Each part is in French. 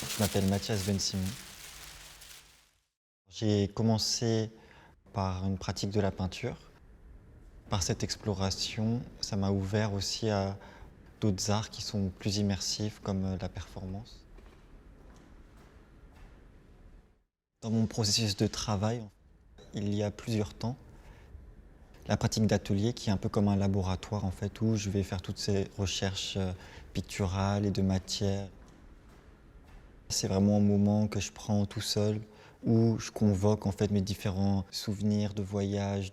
Je m'appelle Mathias Ben Simon. J'ai commencé par une pratique de la peinture. Par cette exploration, ça m'a ouvert aussi à d'autres arts qui sont plus immersifs, comme la performance. Dans mon processus de travail, il y a plusieurs temps. La pratique d'atelier qui est un peu comme un laboratoire en fait, où je vais faire toutes ces recherches picturales et de matière. C'est vraiment un moment que je prends tout seul, où je convoque en fait mes différents souvenirs de voyages,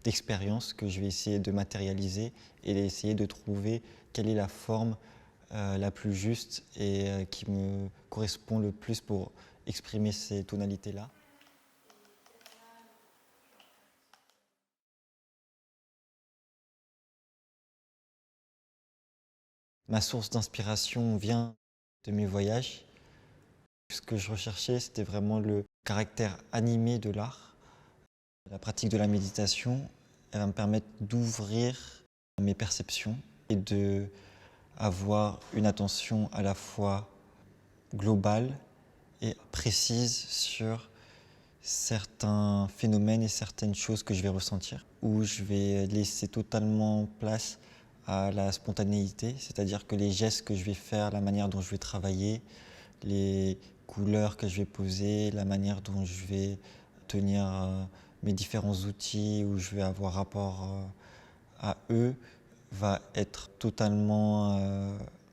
d'expériences que je vais essayer de matérialiser et d'essayer de trouver quelle est la forme la plus juste et qui me correspond le plus pour exprimer ces tonalités-là. Ma source d'inspiration vient de mes voyages. Ce que je recherchais, c'était vraiment le caractère animé de l'art. La pratique de la méditation, elle va me permettre d'ouvrir mes perceptions et de avoir une attention à la fois globale et précise sur certains phénomènes et certaines choses que je vais ressentir, où je vais laisser totalement place à la spontanéité, c'est-à-dire que les gestes que je vais faire, la manière dont je vais travailler, les couleurs que je vais poser, la manière dont je vais tenir mes différents outils, où je vais avoir rapport à eux, va être totalement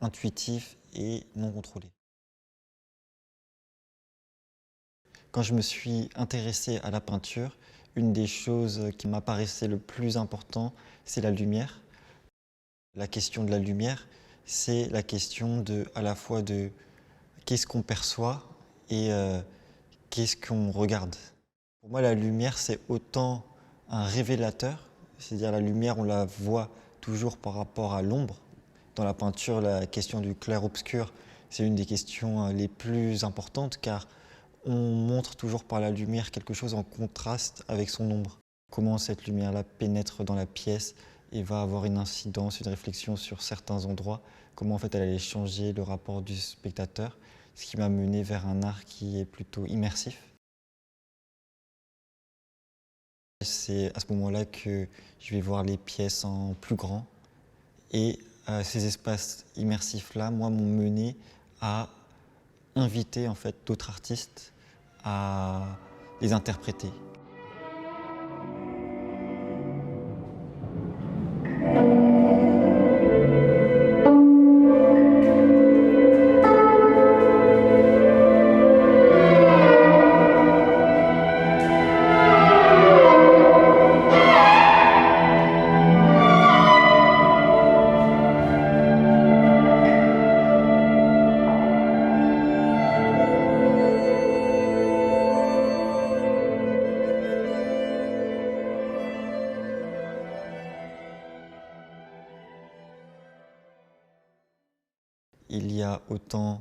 intuitif et non contrôlé. Quand je me suis intéressé à la peinture, une des choses qui m'apparaissait le plus important, c'est la lumière. La question de la lumière, c'est la question à la fois de qu'est-ce qu'on perçoit et qu'est-ce qu'on regarde. Pour moi, la lumière, c'est autant un révélateur, c'est-à-dire la lumière, on la voit toujours par rapport à l'ombre. Dans la peinture, la question du clair-obscur, c'est une des questions les plus importantes car on montre toujours par la lumière quelque chose en contraste avec son ombre. Comment cette lumière-là pénètre dans la pièce et va avoir une incidence, une réflexion sur certains endroits, comment en fait elle allait changer le rapport du spectateur, ce qui m'a mené vers un art qui est plutôt immersif. C'est à ce moment-là que je vais voir les pièces en plus grand et ces espaces immersifs-là, moi, m'ont mené à inviter en fait d'autres artistes à les interpréter. Il y a autant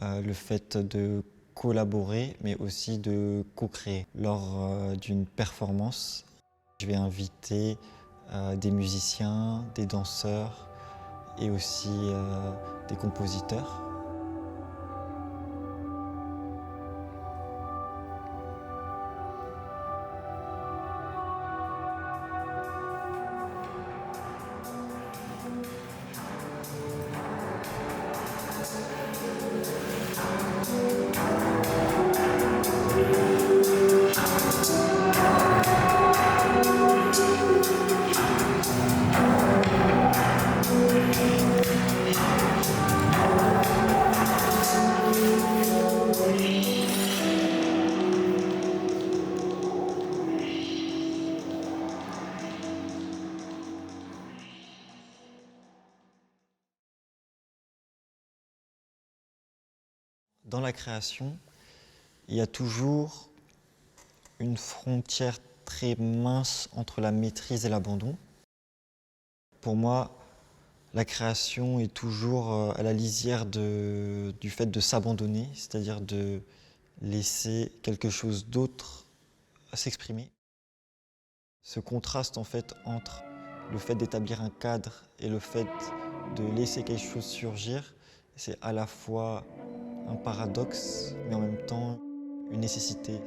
le fait de collaborer, mais aussi de co-créer. Lors d'une performance, je vais inviter des musiciens, des danseurs et aussi des compositeurs. Dans la création, il y a toujours une frontière très mince entre la maîtrise et l'abandon. Pour moi, la création est toujours à la lisière du fait de s'abandonner, c'est-à-dire de laisser quelque chose d'autre s'exprimer. Ce contraste en fait entre le fait d'établir un cadre et le fait de laisser quelque chose surgir, c'est à la fois un paradoxe, mais en même temps une nécessité.